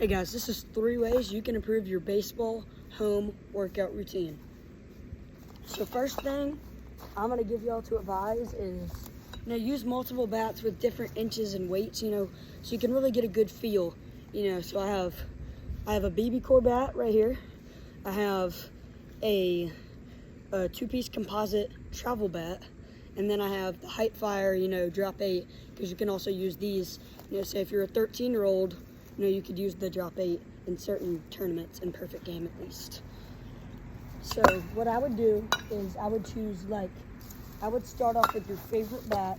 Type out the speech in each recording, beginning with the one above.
Hey guys, this is 3 ways you can improve your baseball home workout routine. So first thing I'm gonna give y'all to advise is, use multiple bats with different inches and weights, so you can really get a good feel. So I have a BBCOR bat right here. I have a 2-piece composite travel bat, and then I have the Hypefire, drop 8, because you can also use these. Say if you're a 13-year-old, you could use the drop 8 in certain tournaments, in Perfect Game at least. So what I would do is I would start off with your favorite bat,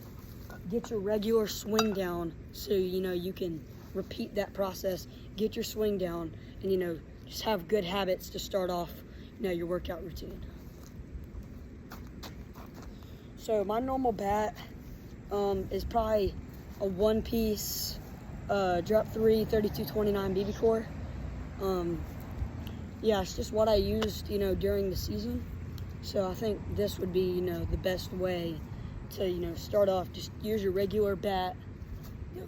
get your regular swing down, so you can repeat that process, get your swing down, and just have good habits to start off your workout routine. So my normal bat is probably a 1-piece drop 3 3229 BBCOR. Yeah, it's just what I used during the season. So I think this would be the best way to start off. Just use your regular bat,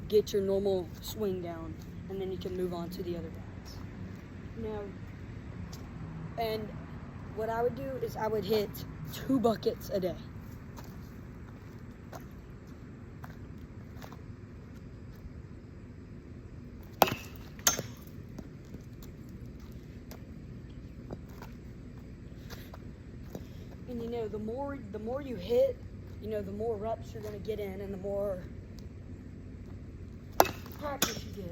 get your normal swing down, and then you can move on to the other bats. And what I would do is I would hit 2 buckets a day. And the more you hit, the more reps you're gonna get in, and the more practice you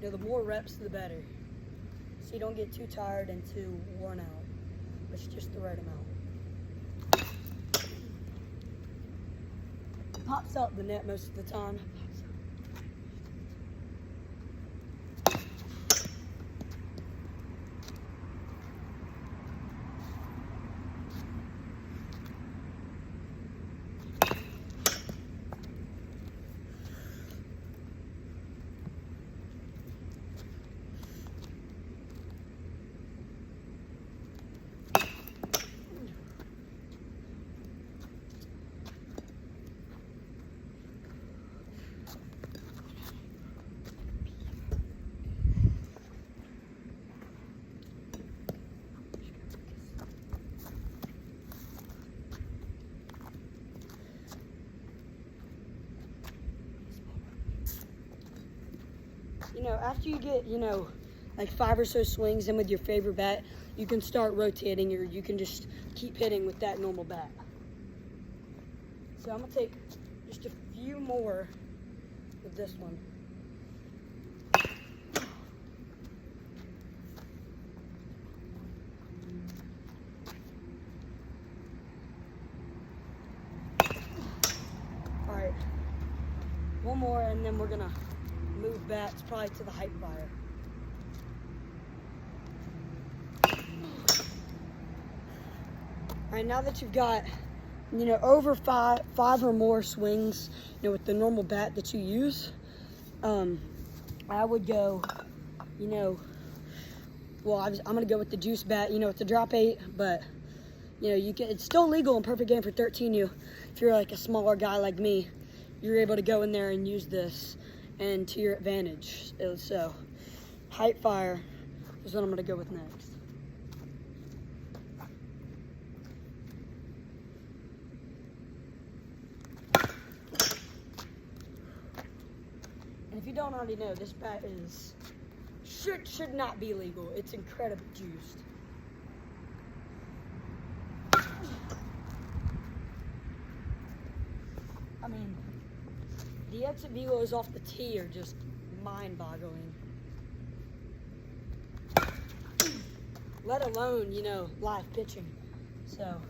get. The more reps, the better. So you don't get too tired and too worn out. It's just the right amount. Pops out the net most of the time. After you get, like 5 or so swings in with your favorite bat, you can start rotating, or you can just keep hitting with that normal bat. So I'm gonna take just a few more with this one. All right, one more, and then we're gonna move bats probably to the Hypefire. All right, now that you've got over five or more swings with the normal bat that you use, I would go well, I'm gonna go with the juice bat, with the drop 8, but it's still legal in Perfect Game for 13U. If you're like a smaller guy like me, you're able to go in there and use this and to your advantage. So Hypefire is what I'm gonna go with next. And if you don't already know, this bat should not be legal. It's incredibly juiced. I mean, the exit velos off the tee are just mind-boggling. Let alone, live pitching. So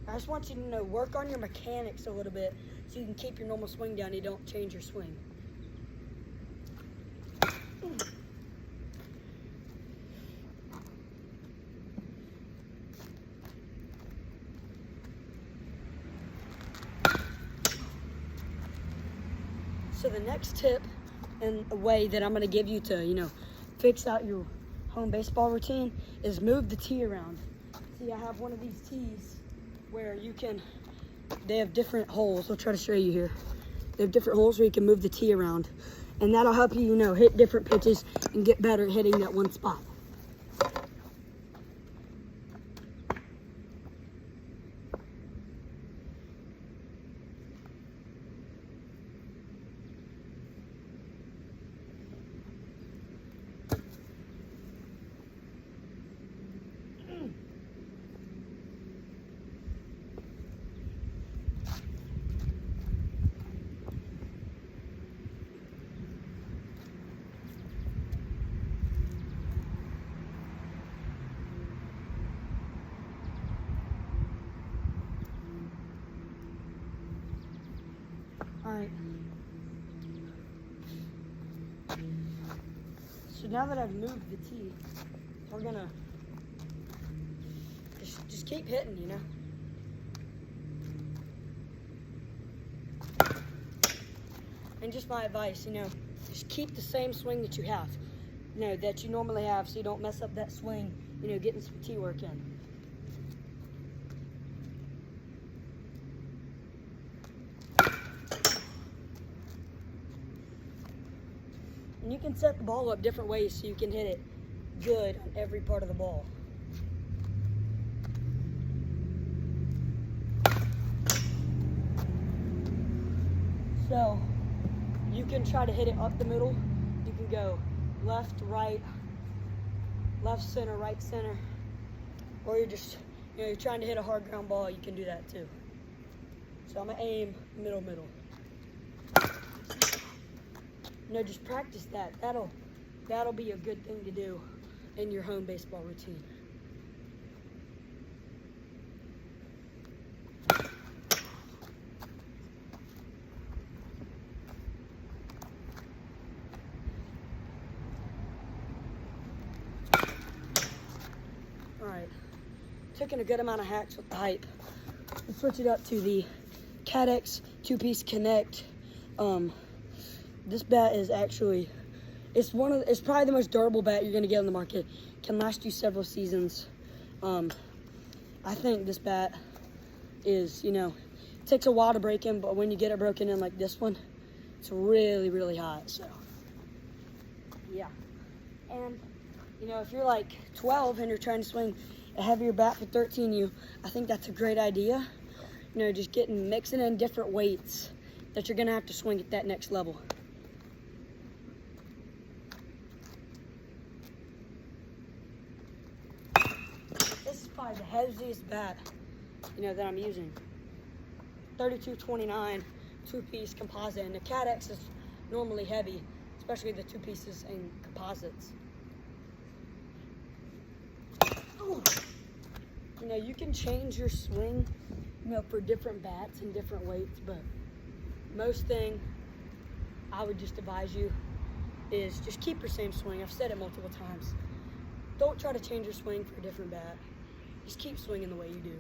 I just want you to work on your mechanics a little bit so you can keep your normal swing down and you don't change your swing. So the next tip and a way that I'm going to give you to, fix out your home baseball routine is move the tee around. See, I have one of these tees where they have different holes. I'll try to show you here. They have different holes where you can move the tee around. And that'll help you, hit different pitches and get better at hitting that one spot. All right. So now that I've moved the tee, we're gonna just keep hitting, And just my advice, just keep the same swing that you have, that you normally have, so you don't mess up that swing, getting some tee work in. And you can set the ball up different ways so you can hit it good on every part of the ball. So you can try to hit it up the middle. You can go left, right, left, center, right, center. Or you're just, you're trying to hit a hard ground ball, you can do that too. So I'm gonna aim middle. Just practice that. That'll be a good thing to do in your home baseball routine. All right, taking a good amount of hacks with the hype. Let's switch it up to the Cadex 2-piece Connect. This bat is actually, it's probably the most durable bat you're gonna get on the market. Can last you several seasons. I think this bat is, it takes a while to break in, but when you get it broken in like this one, it's really, really hot. So, yeah. And, if you're like 12 and you're trying to swing a heavier bat for 13U, I think that's a great idea. Just mixing in different weights that you're gonna have to swing at that next level. This is probably the heaviest bat, that I'm using. 3229 2-piece composite, and the Cadex is normally heavy, especially the 2 pieces in composites. Ooh. You can change your swing, for different bats and different weights, but most thing I would just advise you is just keep your same swing. I've said it multiple times. Don't try to change your swing for a different bat. Just keep swinging the way you do.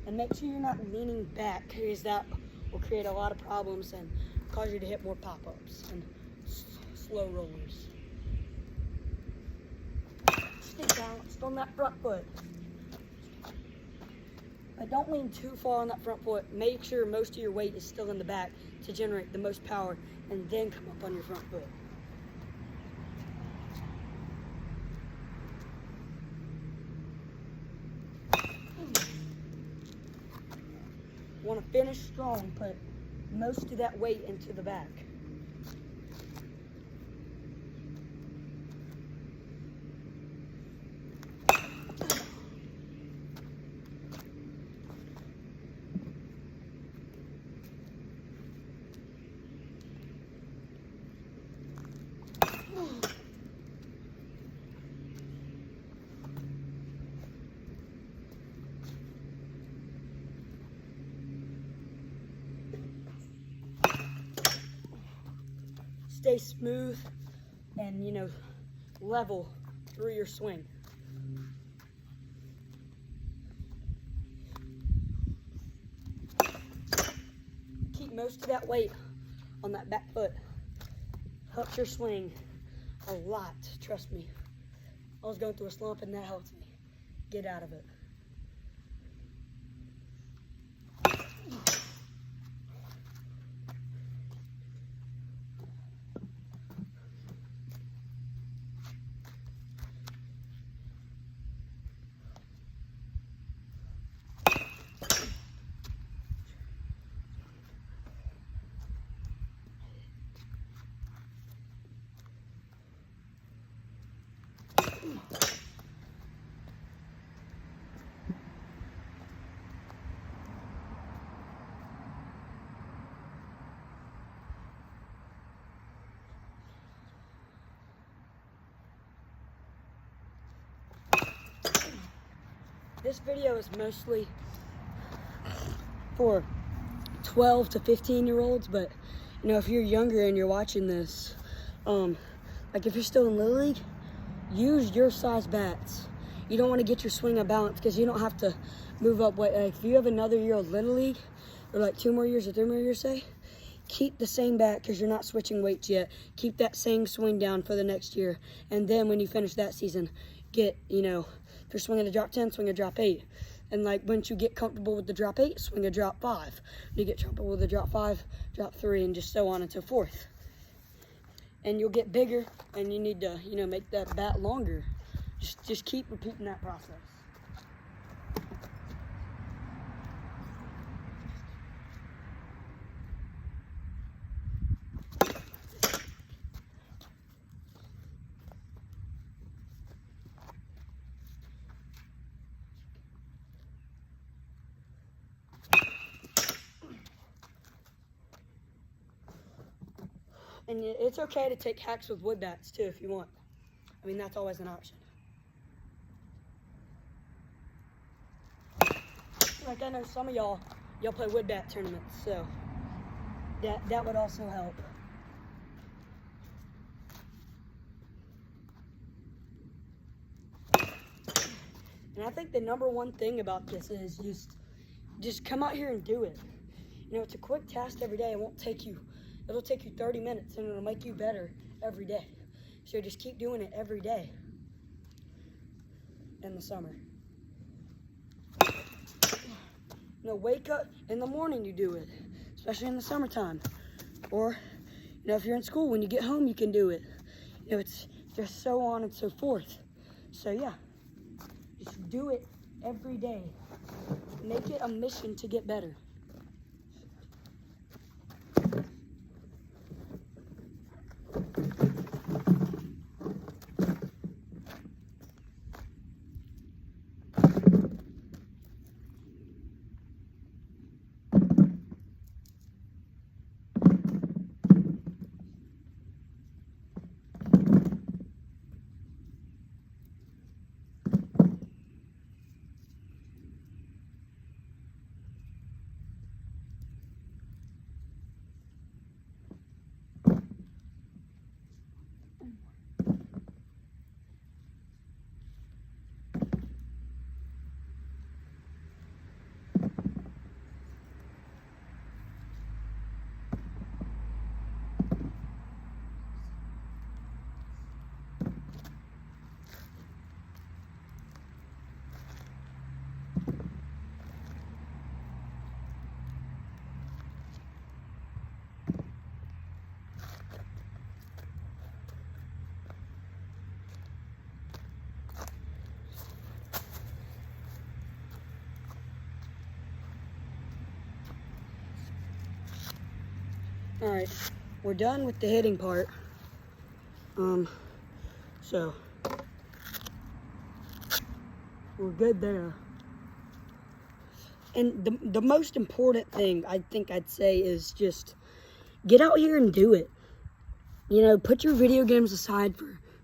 And make sure you're not leaning back, because that will create a lot of problems and cause you to hit more pop-ups and slow rollers. Stay balanced on that front foot. But don't lean too far on that front foot. Make sure most of your weight is still in the back to generate the most power, and then come up on your front foot. Want to finish strong, put most of that weight into the back. Stay smooth and, level through your swing. most of that weight on that back foot helps your swing a lot, trust me. I was going through a slump and that helped me get out of it. This video is mostly for 12 to 15-year-olds, but you know, if you're younger and you're watching this, like if you're still in Little League, use your size bats. You don't want to get your swing unbalanced because you don't have to move up weight. Like if you have another year of Little League, or like 2 more years or 3 more years, say, keep the same bat because you're not switching weights yet. Keep that same swing down for the next year. And then when you finish that season, get, you know, if you're swinging a drop 10, swing a drop 8. And like once you get comfortable with the drop 8, swing a drop 5. When you get comfortable with the drop 5, drop 3, and just so on and so forth. And you'll get bigger, and you need to, you know, make that bat longer. Just keep repeating that process. And it's okay to take hacks with wood bats too if you want. I mean, that's always an option. Like I know some of y'all play wood bat tournaments, so that would also help. And I think the #1 thing about this is just come out here and do it. You know, it's a quick task every day. It'll take you 30 minutes, and it'll make you better every day. So just keep doing it every day in the summer. You know, wake up in the morning, you do it, especially in the summertime. Or, you know, if you're in school, when you get home, you can do it. You know, it's just so on and so forth. So yeah, just do it every day. Make it a mission to get better. All right, we're done with the hitting part. So we're good there. And the most important thing I think I'd say is just get out here and do it. You know, put your video games aside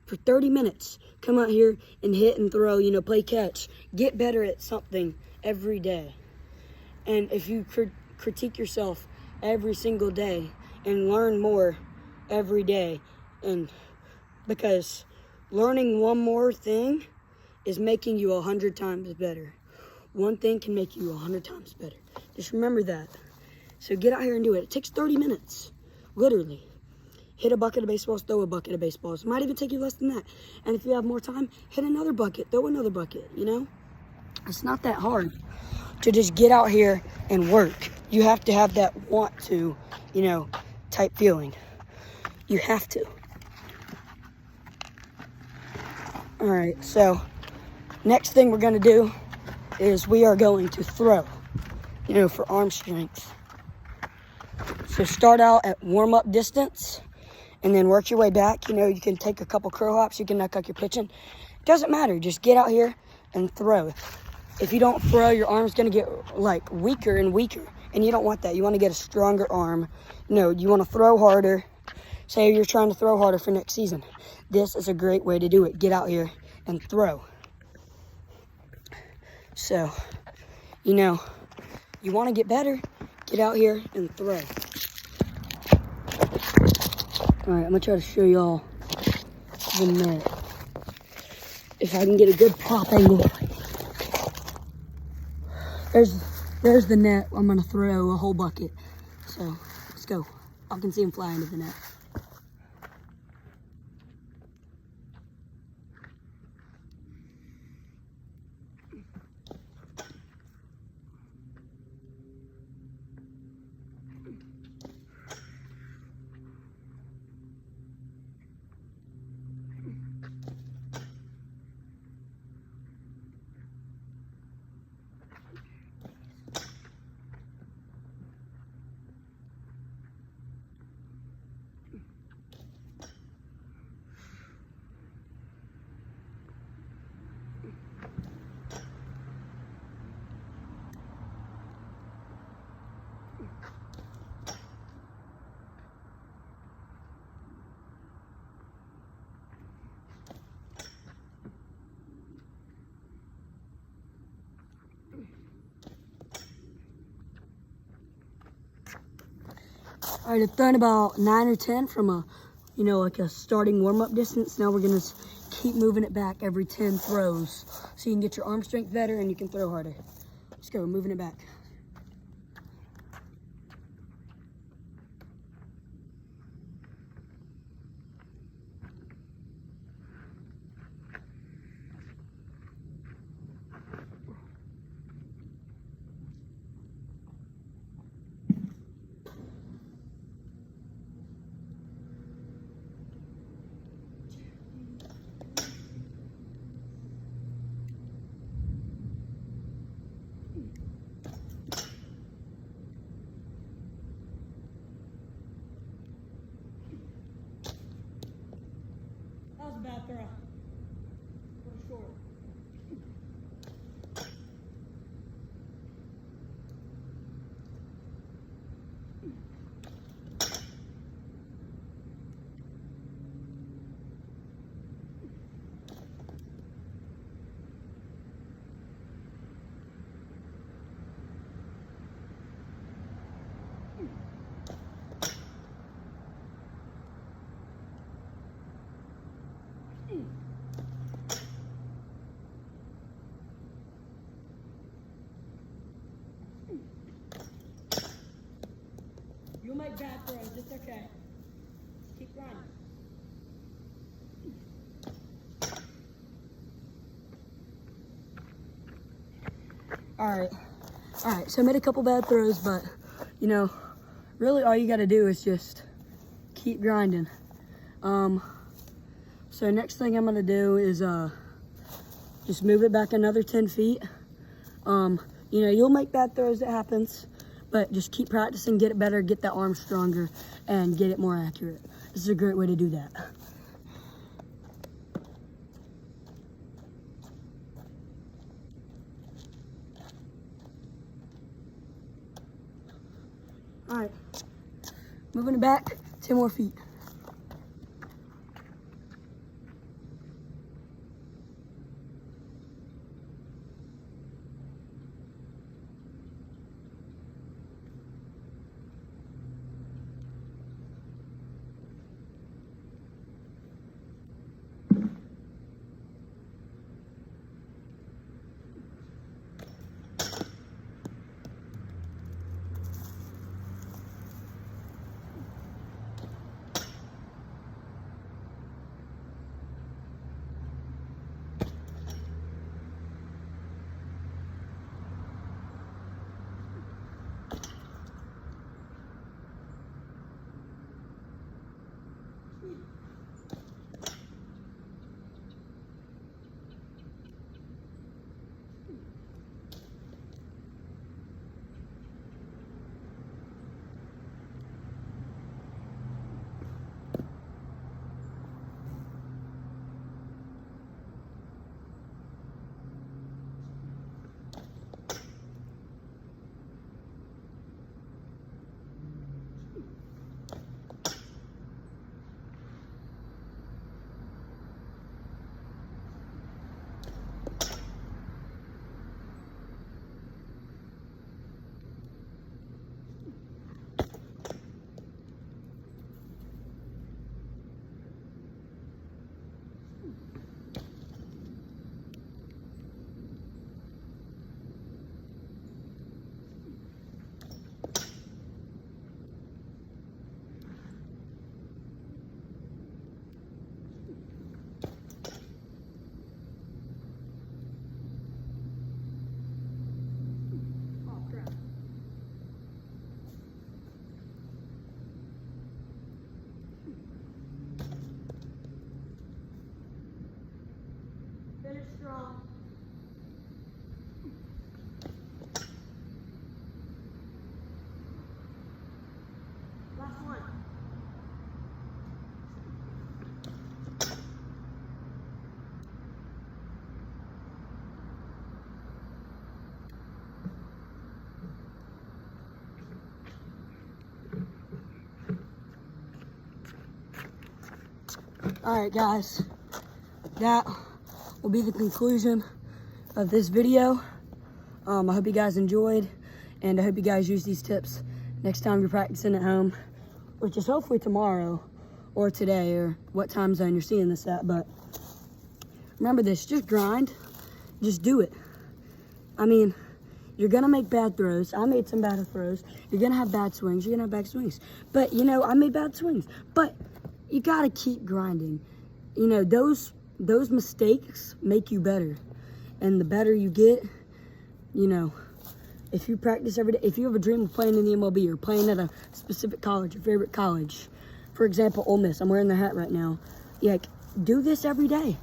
for 30 minutes. Come out here and hit and throw, you know, play catch. Get better at something every day. And if you critique yourself every single day and learn more every day, and because learning one more thing is making you 100 times better. One thing can make you 100 times better. Just remember that. So get out here and do it. It takes 30 minutes, literally. Hit a bucket of baseballs, throw a bucket of baseballs. It might even take you less than that. And if you have more time, hit another bucket, throw another bucket, you know? It's not that hard to just get out here and work. You have to have that want to, you know, type feeling. You have to. All right, so next thing we're gonna do is we are going to throw, you know, for arm strength. So start out at warm-up distance and then work your way back. You know, you can take a couple crow hops, you can knock out your pitching. Doesn't matter, just get out here and throw. If you don't throw, your arm's gonna get like weaker and weaker, and you don't want that. You wanna get a stronger arm. No, you wanna throw harder. Say you're trying to throw harder for next season. This is a great way to do it. Get out here and throw. So, you know, you wanna get better, get out here and throw. All right, I'm gonna try to show y'all the net. If I can get a good prop angle. There's the net. I'm gonna throw a whole bucket. So let's go. I can see him fly into the net. All right, I've thrown about 9 or 10 from a, you know, like a starting warm-up distance. Now we're gonna keep moving it back every 10 throws so you can get your arm strength better and you can throw harder. Let's go, moving it back. That was a bad throw. For sure. You'll make bad throws, it's okay. Just keep grinding. All right, so I made a couple bad throws, but, you know, really all you gotta do is just keep grinding. So next thing I'm gonna do is just move it back another 10 feet. You know, you'll make bad throws, it happens, but just keep practicing, get it better, get that arm stronger, and get it more accurate. This is a great way to do that. All right, moving it back 10 more feet. Last one. All right, guys, that will be the conclusion of this video. I hope you guys enjoyed, and I hope you guys use these tips next time you're practicing at home, which is hopefully tomorrow or today or what time zone you're seeing this at. But remember this, just grind, just do it. I mean, you're gonna make bad throws. I made some bad throws. You're gonna have bad swings. You're gonna have bad swings. But, you know, I made bad swings. But you gotta keep grinding. You know, those mistakes make you better. And the better you get, you know, if you practice every day, if you have a dream of playing in the MLB or playing at a specific college, your favorite college, for example, Ole Miss, I'm wearing the hat right now. Like, do this every day.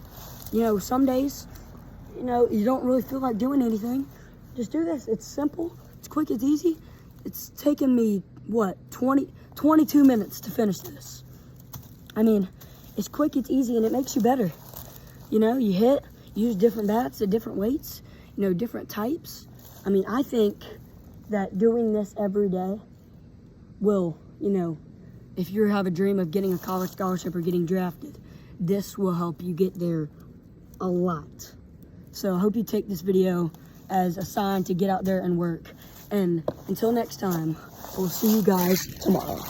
You know, some days, you know, you don't really feel like doing anything. Just do this. It's simple, it's quick, it's easy. It's taken me, what, 22 minutes to finish this. I mean, it's quick, it's easy, and it makes you better. You know, you hit, use different bats at different weights, you know, different types. I mean, I think that doing this every day will, you know, if you have a dream of getting a college scholarship or getting drafted, this will help you get there a lot. So I hope you take this video as a sign to get out there and work. And until next time, we'll see you guys tomorrow.